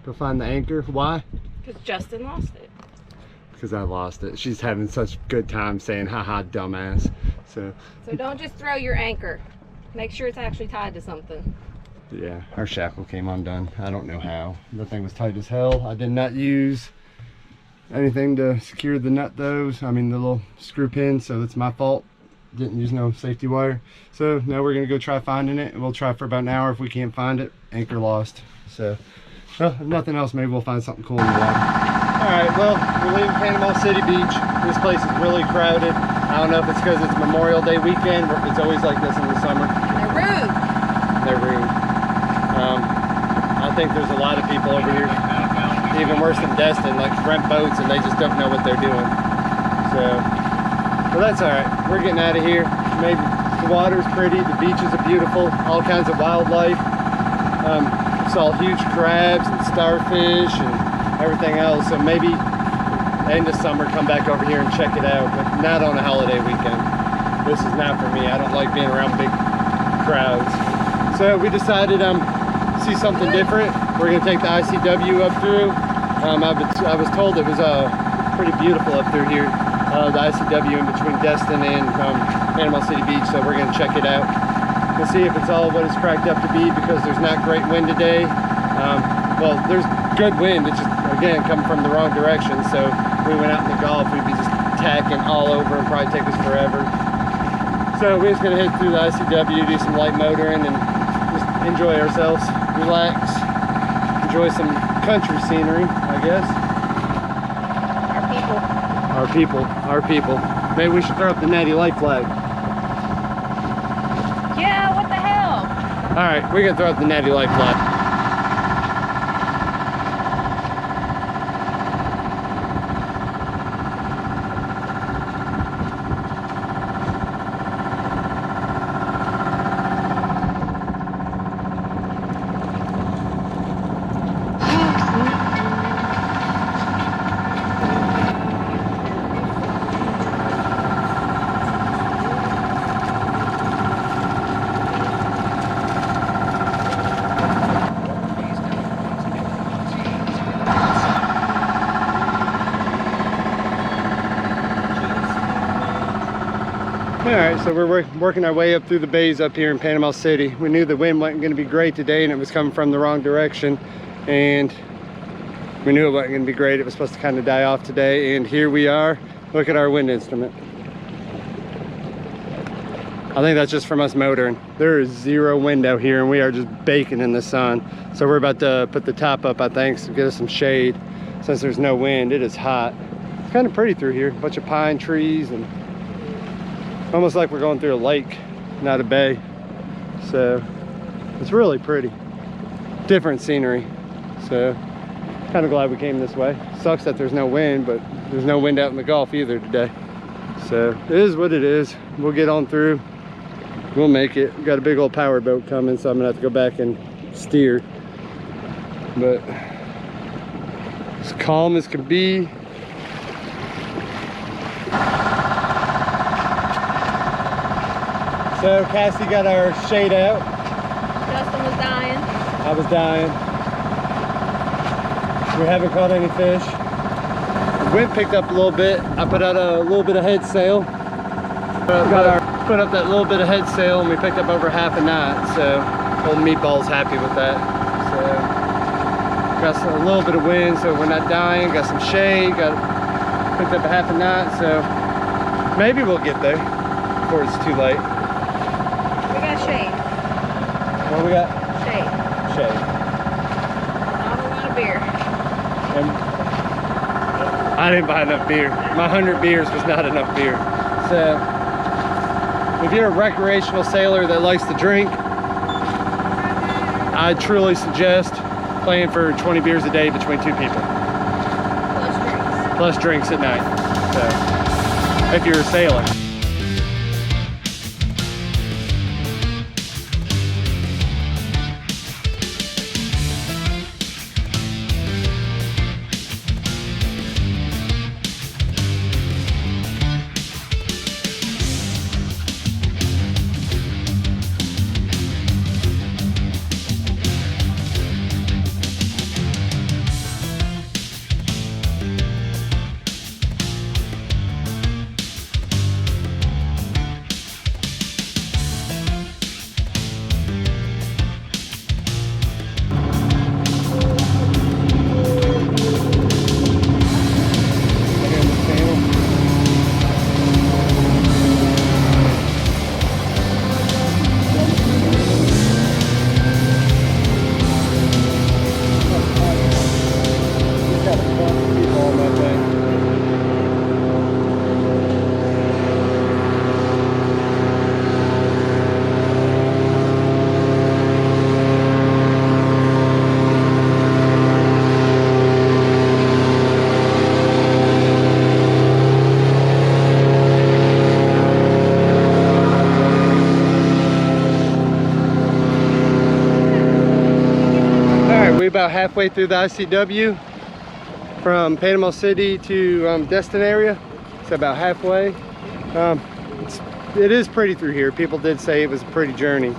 Go find the anchor. Why? Because Justin lost it. Because I lost it. She's having such good time saying, haha, dumbass. So don't just throw your anchor. Make sure it's actually tied to something. yeah, our shackle came undone. I don't know how. The thing was tight as hell. I did not use anything to secure the nut though. I mean the little screw pin, so that's my fault. Didn't use no safety wire. So now we're gonna go try finding it. We'll try for about an hour. If we can't find it, anchor lost. So well, if nothing else, maybe we'll find something cool in the water. All right, well, we're leaving Panama City Beach. This place is really crowded. I don't know if it's because it's Memorial Day weekend, or if it's always like this in the summer. They're rude. They're rude. I think there's a lot of people over here, even worse than Destin, like rent boats and they just don't know what they're doing. So, well, that's all right. We're getting out of here. Maybe the water's pretty, the beaches are beautiful, all kinds of wildlife. Saw huge crabs and starfish and everything else. So maybe end of summer, come back over here and check it out, but not on a holiday weekend. This is not for me. I don't like being around big crowds. So we decided see something different. We're gonna take the ICW up through. I was told it was pretty beautiful up through here. The ICW in between Destin and Panama City Beach, so we're gonna check it out. We'll see if it's all what it's cracked up to be, because there's not great wind today. Well, there's good wind, it's just, again, coming from the wrong direction, so if we went out in the Gulf, we'd be just tacking all over and probably take us forever. So we're just gonna head through the ICW, do some light motoring, and just enjoy ourselves, relax, enjoy some country scenery, I guess. Our people. Maybe we should throw up the Natty Light flag. Yeah, what the hell? All right, we're gonna throw up the Natty Light flag. Alright, so we're working our way up through the bays up here in Panama City. We knew the wind wasn't going to be great today and it was coming from the wrong direction, and we knew it wasn't going to be great. It was supposed to kind of die off today, and here we are. Look at our wind instrument. I think that's just from us motoring. There is zero wind out here and we are just baking in the sun. So we're about to put the top up, I think, to get us some shade. Since there's no wind, it is hot. It's kind of pretty through here. A bunch of pine trees and almost like we're going through a lake, not a bay. So it's really pretty. Different scenery. So kind of glad we came this way. Sucks that there's no wind, but there's no wind out in the Gulf either today. So it is what it is. We'll get on through. We'll make it. We've got a big old power boat coming, so I'm gonna have to go back and steer. But as calm as can be. So Cassie got our shade out. Justin was dying. I was dying. We haven't caught any fish. The wind picked up a little bit. I put out a little bit of head sail. Put up that little bit of head sail and we picked up over half a knot. So old Meatball's happy with that. So got a little bit of wind, so we're not dying. Got some shade. Picked up a half a knot. So maybe we'll get there before it's too late. Shade. What we got? Shade. Shade. Not a lot of beer. And I didn't buy enough beer. My 100 beers was not enough beer. So if you're a recreational sailor that likes to drink, I truly suggest playing for 20 beers a day between two people. Plus drinks. Plus drinks at night. So if you're a sailor. about halfway through the ICW from Panama City to Destin area. It's about halfway. It is pretty through here. People did say it was a pretty journey.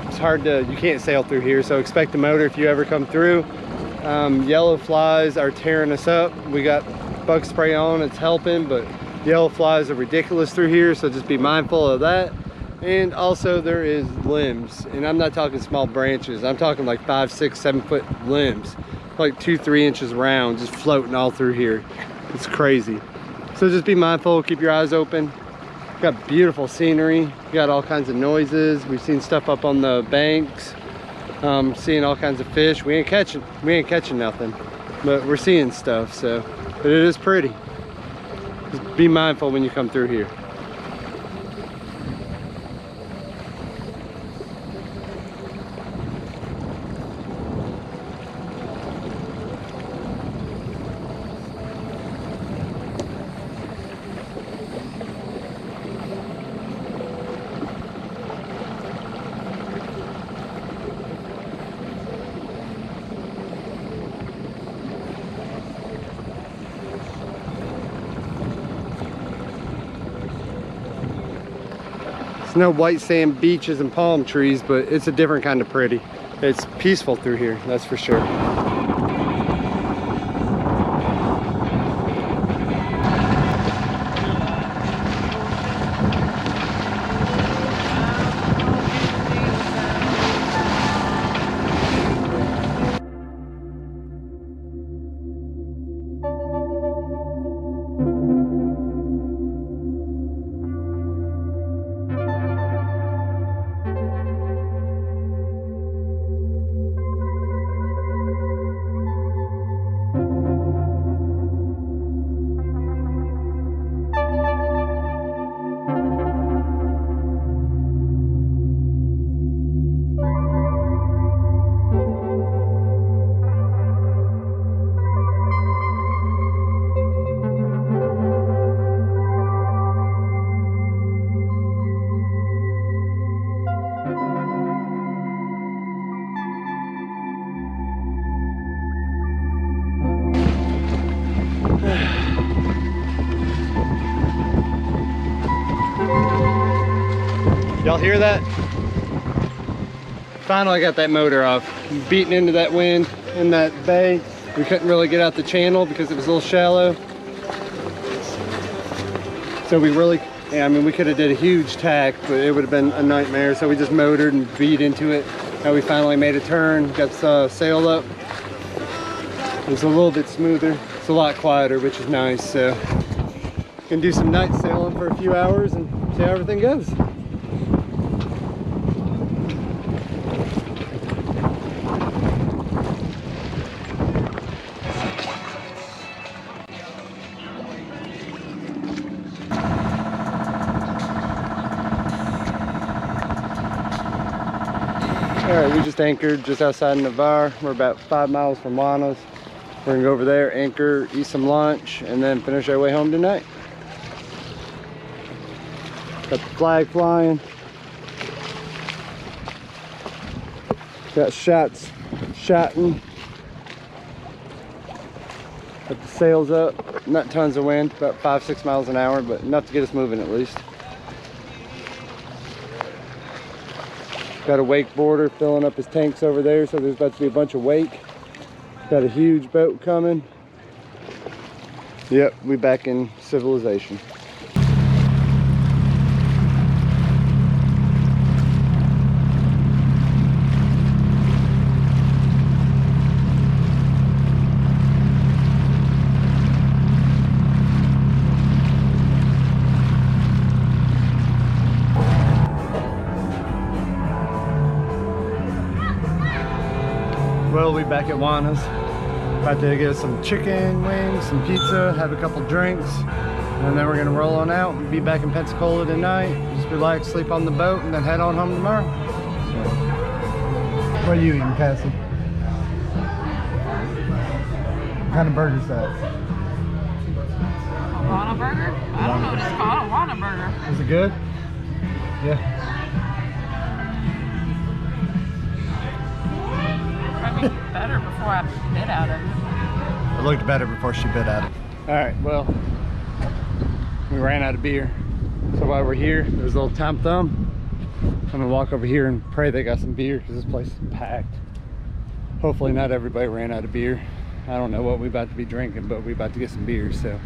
It's hard to, you can't sail through here, so expect a motor if you ever come through. Yellow flies are tearing us up. We got bug spray on, it's helping, but yellow flies are ridiculous through here, so just be mindful of that. And also there is limbs, and I'm not talking small branches, I'm talking like 5, 6, 7 foot limbs, like 2, 3 inches round, just floating all through here. It's crazy. So just be mindful, keep your eyes open. Got beautiful scenery, got all kinds of noises. We've seen stuff up on the banks, seeing all kinds of fish. We ain't catching nothing, but we're seeing stuff. So, but it is pretty. Just be mindful when you come through here. It's no white sand beaches and palm trees, but it's a different kind of pretty. It's peaceful through here, that's for sure. Y'all hear that? Finally got that motor off. Beating into that wind in that bay. We couldn't really get out the channel because it was a little shallow. So we really, I mean, we could have did a huge tack, but it would have been a nightmare. So we just motored and beat into it. Now we finally made a turn, got the sail up. It's a little bit smoother. It's a lot quieter, which is nice. So can do some night sailing for a few hours and see how everything goes. Alright, we just anchored just outside of Navarre. We're about 5 miles from Juanas. We're gonna go over there, anchor, eat some lunch, and then finish our way home tonight. Got the flag flying. Got shots shotting. Got the sails up. Not tons of wind, about 5, 6 miles an hour, but enough to get us moving at least. Got a wakeboarder filling up his tanks over there, so there's about to be a bunch of wake. Got a huge boat coming. Yep, we back in civilization. Well, we back at Juanas. About to get some chicken wings, some pizza, have a couple drinks, and then we're gonna roll on out and be back in Pensacola tonight. Just relax, sleep on the boat, and then head on home tomorrow. What are you eating, Cassie? What kind of burger is that? A Wana burger? I don't know what it's called. A Wana burger. Is it good? Yeah. probably better before I bit out of it. It looked better before she bit at it. All right, well, we ran out of beer. So while we're here, there's a little Tom Thumb. I'm gonna walk over here and pray they got some beer because this place is packed. Hopefully not everybody ran out of beer. I don't know what we're about to be drinking, but we're about to get some beer, so.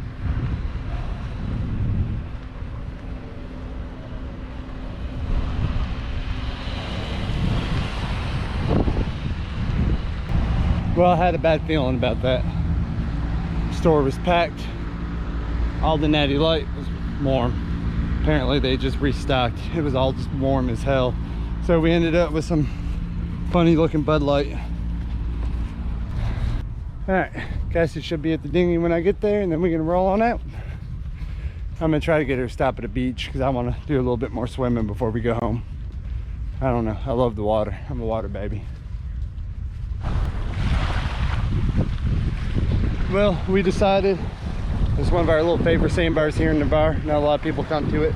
Well, I had a bad feeling about that. Store was packed. All the Natty Light was warm. Apparently they just restocked. It was all just warm as hell. So we ended up with some funny looking Bud Light. All right, Cassie should be at the dinghy when I get there, and then we're gonna roll on out. I'm gonna try to get her to stop at a beach because I want to do a little bit more swimming before we go home. I don't know, I love the water. I'm a water baby. Well, we decided it's one of our little favorite sandbars here in Navarre. Not a lot of people come to it.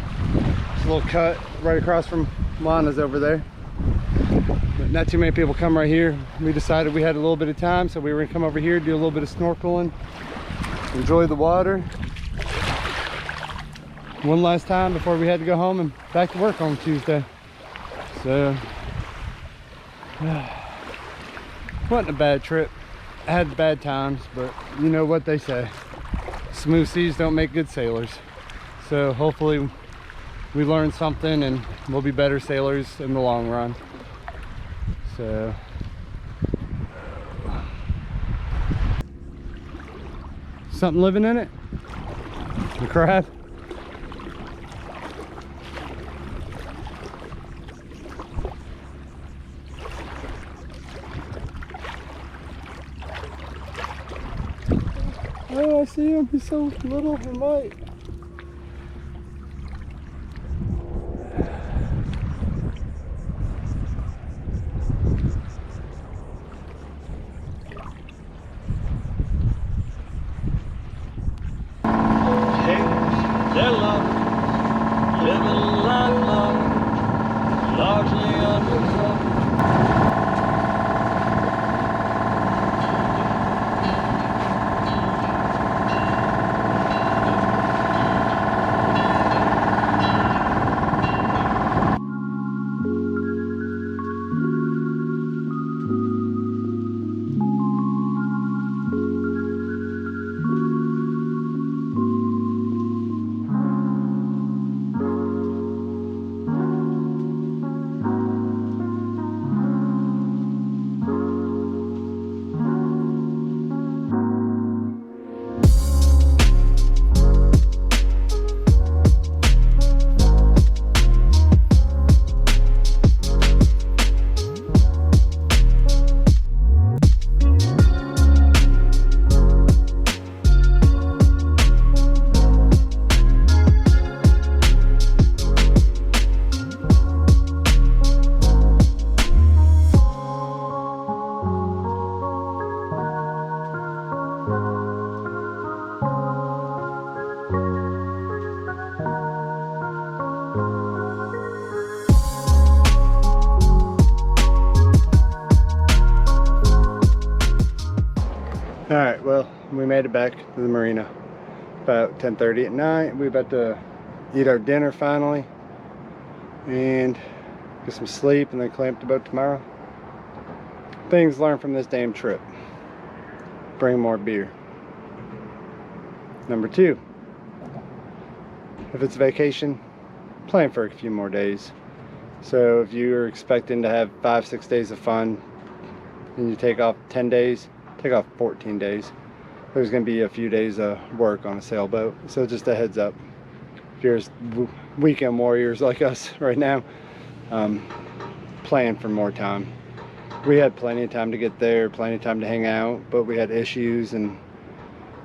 It's a little cut right across from Lana's over there. But not too many people come right here. We decided we had a little bit of time, so we were gonna come over here, do a little bit of snorkeling, enjoy the water. One last time before we had to go home and back to work on Tuesday. So, wasn't a bad trip. I had bad times, but you know what they say. Smooth seas don't make good sailors. So hopefully we learned something and we'll be better sailors in the long run. So something living in it? The crab? Oh, I see him. He's so little and light. Their love, living life long, largely undercover. All right, well, we made it back to the marina about 10:30 at night. We're about to eat our dinner finally and get some sleep and then clamp the boat tomorrow. Things learned from this damn trip. Bring more beer. Number 2, if it's a vacation, plan for a few more days. So if you're expecting to have 5-6 days of fun and you take off 10 days, take off 14 days. There's going to be a few days of work on a sailboat, so just a heads up. If you're weekend warriors like us right now, plan for more time. We had plenty of time to get there, plenty of time to hang out, but we had issues and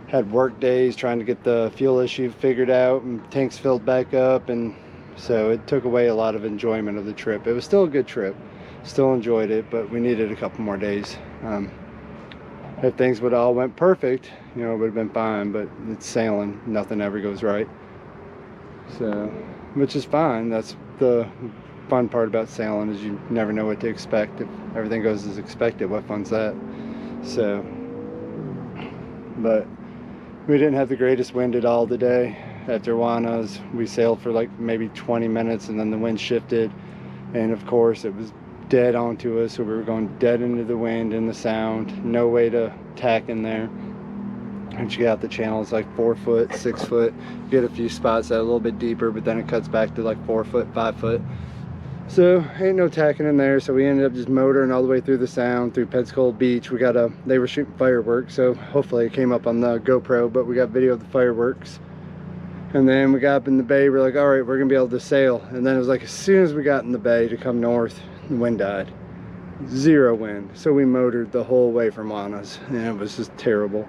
had work days trying to get the fuel issue figured out and tanks filled back up, and so it took away a lot of enjoyment of the trip. It was still a good trip, still enjoyed it, but we needed a couple more days. If things would all went perfect, you know, it would have been fine, but it's sailing, nothing ever goes right. So, which is fine. That's the fun part about sailing is you never know what to expect. If everything goes as expected, what fun's that? So, but we didn't have the greatest wind at all today. After Juanas, we sailed for like maybe 20 minutes and then the wind shifted, and of course it was dead onto us, so we were going dead into the wind and the sound. No way to tack in there. Once you get out the channel, it's like 4 foot, 6 foot. You get a few spots that are a little bit deeper, but then it cuts back to like 4 foot, 5 foot. So ain't no tacking in there. So we ended up just motoring all the way through the sound, through Pensacola Beach. We got they were shooting fireworks, so hopefully it came up on the GoPro, but we got video of the fireworks. And then we got up in the bay, we're like, all right, we're gonna be able to sail. And then it was like, as soon as we got in the bay to come north, the wind died. Zero wind. So we motored the whole way from Juanas, and it was just terrible.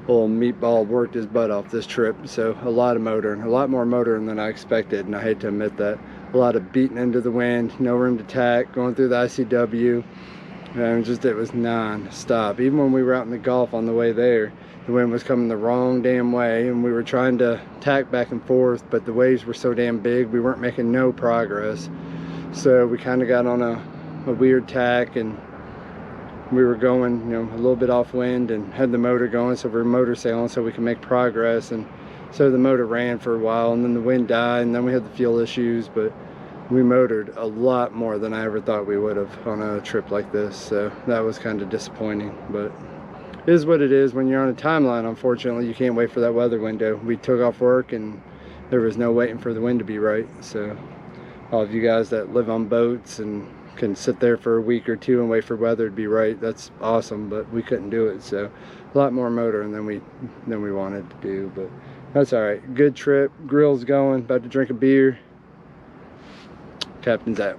Old meatball worked his butt off this trip. So a lot of motoring, a lot more motoring than I expected, and I hate to admit that. A lot of beating into the wind, no room to tack, going through the ICW, and just it was non-stop. Even when we were out in the Gulf on the way there, the wind was coming the wrong damn way, and we were trying to tack back and forth, but the waves were so damn big we weren't making no progress. So we kind of got on a weird tack, and we were going, you know, a little bit off wind and had the motor going, so we were motor sailing so we could make progress. And so the motor ran for a while, and then the wind died, and then we had the fuel issues. But we motored a lot more than I ever thought we would have on a trip like this, so that was kind of disappointing. But it is what it is. When you're on a timeline, unfortunately, you can't wait for that weather window. We took off work and there was no waiting for the wind to be right. So all of you guys that live on boats and can sit there for a week or two and wait for weather to be right, that's awesome, but we couldn't do it. So a lot more motoring than we wanted to do, but that's all right. Good trip. Grill's going, about to drink a beer. Captain's out.